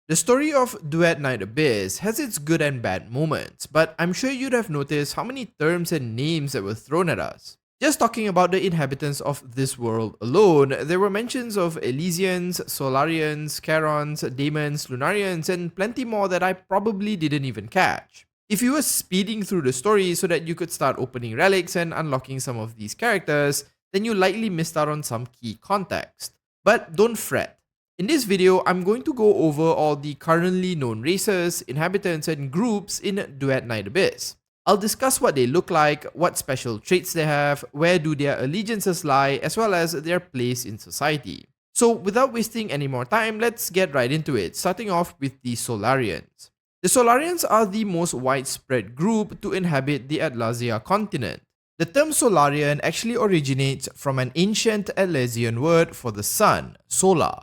The story of Duet Night Abyss has its good and bad moments, but I'm sure you'd have noticed how many terms and names that were thrown at us. Just talking about the inhabitants of this world alone, there were mentions of Elysians, Solarians, Charons, Daemons, Lunarians, and plenty more that I probably didn't even catch. If you were speeding through the story so that you could start opening relics and unlocking some of these characters, then you likely missed out on some key context. But don't fret. In this video, I'm going to go over all the currently known races, inhabitants, and groups in Duet Night Abyss. I'll discuss what they look like, what special traits they have, where do their allegiances lie, as well as their place in society. So without wasting any more time, let's get right into it, starting off with the Solarians. The Solarians are the most widespread group to inhabit the Atlasia continent. The term Solarian actually originates from an ancient Atlasian word for the sun, solar.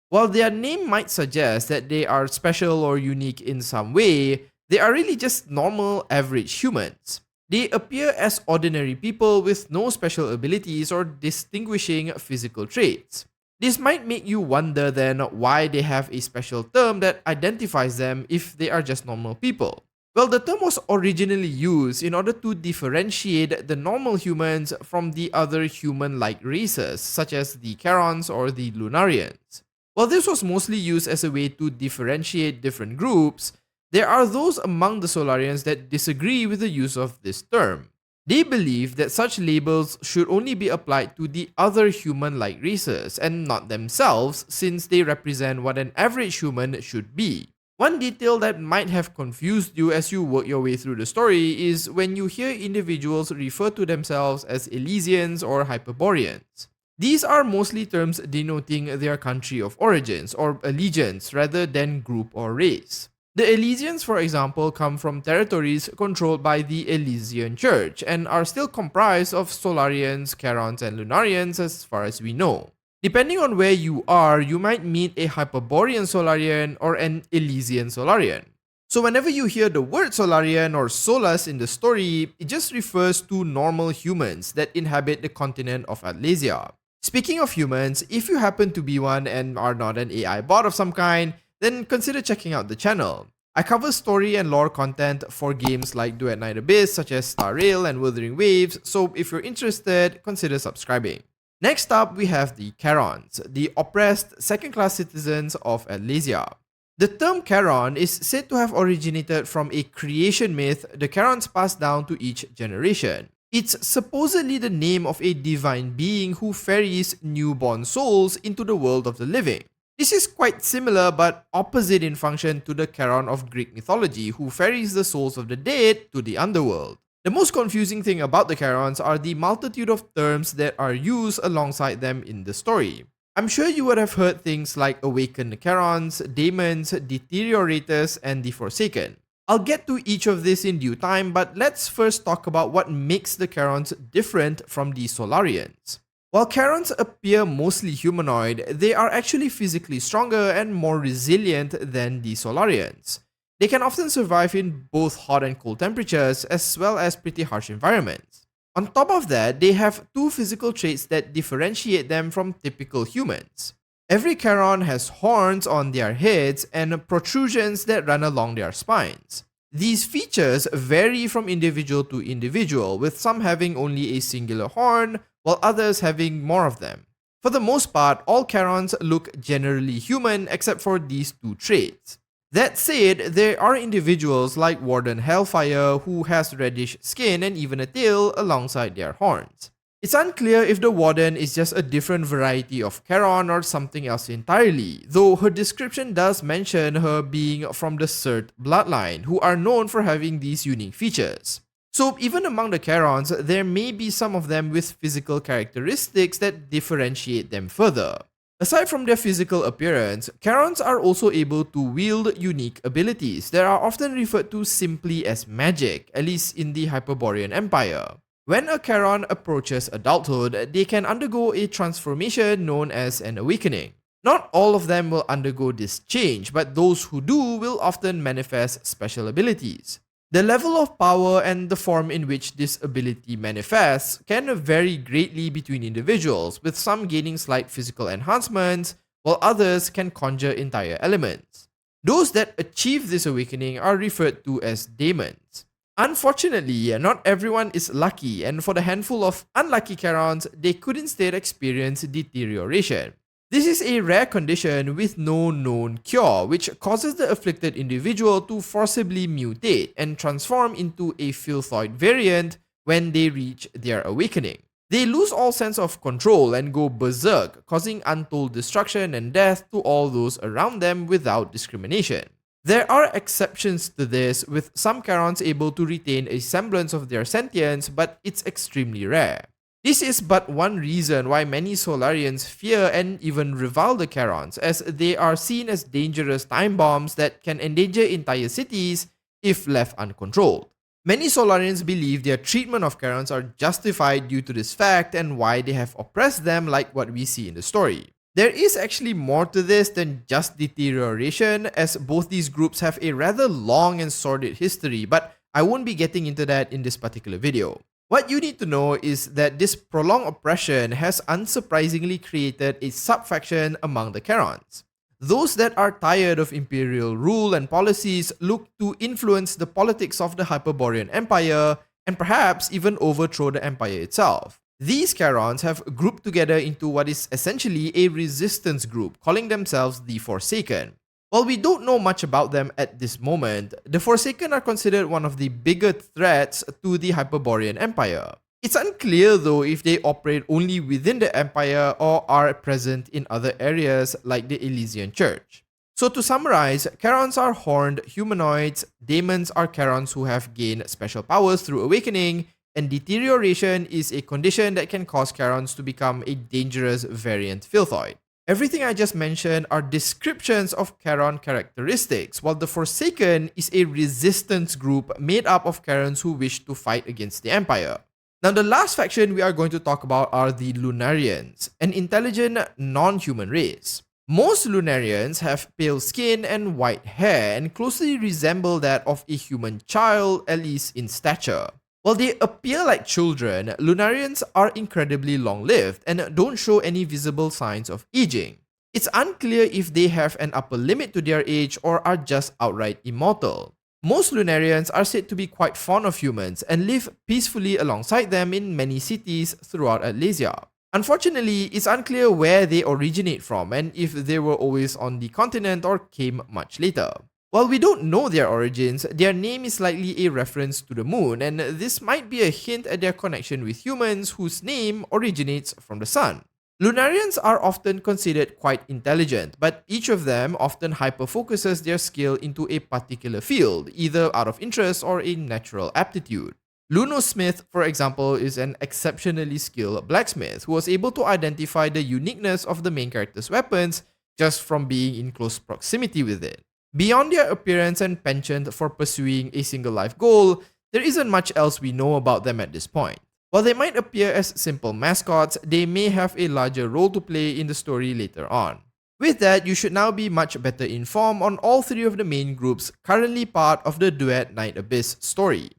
While their name might suggest that they are special or unique in some way, they are really just normal, average humans. They appear as ordinary people with no special abilities or distinguishing physical traits. This might make you wonder then why they have a special term that identifies them if they are just normal people. Well, the term was originally used in order to differentiate the normal humans from the other human-like races, such as the Charons or the Lunarians. While this was mostly used as a way to differentiate different groups, there are those among the Solarians that disagree with the use of this term. They believe that such labels should only be applied to the other human-like races and not themselves, since they represent what an average human should be. One detail that might have confused you as you work your way through the story is when you hear individuals refer to themselves as Elysians or Hyperboreans. These are mostly terms denoting their country of origins or allegiance rather than group or race. The Elysians, for example, come from territories controlled by the Elysian Church and are still comprised of Solarians, Karons, and Lunarians as far as we know. Depending on where you are, you might meet a Hyperborean Solarian or an Elysian Solarian. So whenever you hear the word Solarian or Solas in the story, it just refers to normal humans that inhabit the continent of Atlasia. Speaking of humans, if you happen to be one and are not an AI bot of some kind, then consider checking out the channel. I cover story and lore content for games like Duet Night Abyss such as Star Rail and Wuthering Waves, so if you're interested, consider subscribing. Next up, we have the Karons, the oppressed second-class citizens of Atlasia. The term Karon is said to have originated from a creation myth the Karons passed down to each generation. It's supposedly the name of a divine being who ferries newborn souls into the world of the living. This is quite similar but opposite in function to the Karon of Greek mythology who ferries the souls of the dead to the underworld. The most confusing thing about the Karons are the multitude of terms that are used alongside them in the story. I'm sure you would have heard things like awakened Karons, daemons, deteriorators, and the Forsaken. I'll get to each of this in due time, but let's first talk about what makes the Karons different from the Solarians. While Karons appear mostly humanoid, they are actually physically stronger and more resilient than the Solarians. They can often survive in both hot and cold temperatures as well as pretty harsh environments. On top of that, they have two physical traits that differentiate them from typical humans. Every Karon has horns on their heads and protrusions that run along their spines. These features vary from individual to individual, with some having only a singular horn, while others having more of them. For the most part, all Karons look generally human except for these two traits. That said, there are individuals like Warden Hellfire who has reddish skin and even a tail alongside their horns. It's unclear if the Warden is just a different variety of Karon or something else entirely, though her description does mention her being from the Cert bloodline, who are known for having these unique features. So even among the Karons, there may be some of them with physical characteristics that differentiate them further. Aside from their physical appearance, Karons are also able to wield unique abilities that are often referred to simply as magic, at least in the Hyperborean Empire. When a Karon approaches adulthood, they can undergo a transformation known as an awakening. Not all of them will undergo this change, but those who do will often manifest special abilities. The level of power and the form in which this ability manifests can vary greatly between individuals, with some gaining slight physical enhancements, while others can conjure entire elements. Those that achieve this awakening are referred to as daemons. Unfortunately, not everyone is lucky, and for the handful of unlucky Charons, they could instead experience deterioration. This is a rare condition with no known cure, which causes the afflicted individual to forcibly mutate and transform into a Filthoid variant when they reach their awakening. They lose all sense of control and go berserk, causing untold destruction and death to all those around them without discrimination. There are exceptions to this, with some Charons able to retain a semblance of their sentience, but it's extremely rare. This is but one reason why many Solarians fear and even revile the Charons, as they are seen as dangerous time bombs that can endanger entire cities if left uncontrolled. Many Solarians believe their treatment of Charons are justified due to this fact and why they have oppressed them like what we see in the story. There is actually more to this than just deterioration, as both these groups have a rather long and sordid history, but I won't be getting into that in this particular video. What you need to know is that this prolonged oppression has unsurprisingly created a subfaction among the Charons. Those that are tired of imperial rule and policies look to influence the politics of the Hyperborean Empire and perhaps even overthrow the empire itself. These Charons have grouped together into what is essentially a resistance group, calling themselves the Forsaken. While we don't know much about them at this moment, the Forsaken are considered one of the bigger threats to the Hyperborean Empire. It's unclear though if they operate only within the Empire or are present in other areas like the Elysian Church. So to summarize, Charons are horned humanoids, daemons are Charons who have gained special powers through awakening, and deterioration is a condition that can cause Charons to become a dangerous variant Filthoid. Everything I just mentioned are descriptions of Charon characteristics, while the Forsaken is a resistance group made up of Charons who wish to fight against the Empire. Now, the last faction we are going to talk about are the Lunarians, an intelligent, non-human race. Most Lunarians have pale skin and white hair and closely resemble that of a human child, at least in stature. While they appear like children, Lunarians are incredibly long-lived and don't show any visible signs of aging. It's unclear if they have an upper limit to their age or are just outright immortal. Most Lunarians are said to be quite fond of humans and live peacefully alongside them in many cities throughout Atlasia. Unfortunately, it's unclear where they originate from and if they were always on the continent or came much later. While we don't know their origins, their name is likely a reference to the moon, and this might be a hint at their connection with humans whose name originates from the sun. Lunarians are often considered quite intelligent, but each of them often hyper-focuses their skill into a particular field, either out of interest or a natural aptitude. Lunosmith, for example, is an exceptionally skilled blacksmith who was able to identify the uniqueness of the main character's weapons just from being in close proximity with it. Beyond their appearance and penchant for pursuing a single life goal, there isn't much else we know about them at this point. While they might appear as simple mascots, they may have a larger role to play in the story later on. With that, you should now be much better informed on all three of the main groups currently part of the Duet Night Abyss story.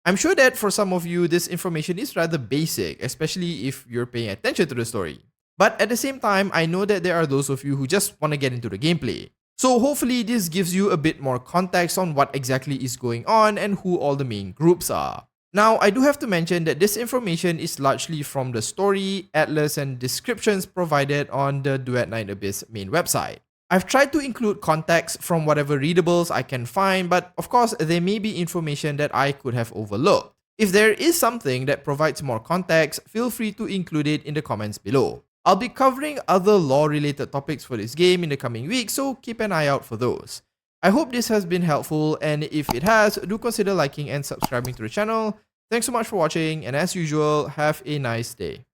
I'm sure that for some of you, this information is rather basic, especially if you're paying attention to the story. But at the same time, I know that there are those of you who just want to get into the gameplay. So hopefully this gives you a bit more context on what exactly is going on and who all the main groups are. Now, I do have to mention that this information is largely from the story, atlas, and descriptions provided on the Duet Night Abyss main website. I've tried to include context from whatever readables I can find, but of course there may be information that I could have overlooked. If there is something that provides more context, feel free to include it in the comments below. I'll be covering other lore-related topics for this game in the coming weeks, so keep an eye out for those. I hope this has been helpful, and if it has, do consider liking and subscribing to the channel. Thanks so much for watching, and as usual, have a nice day.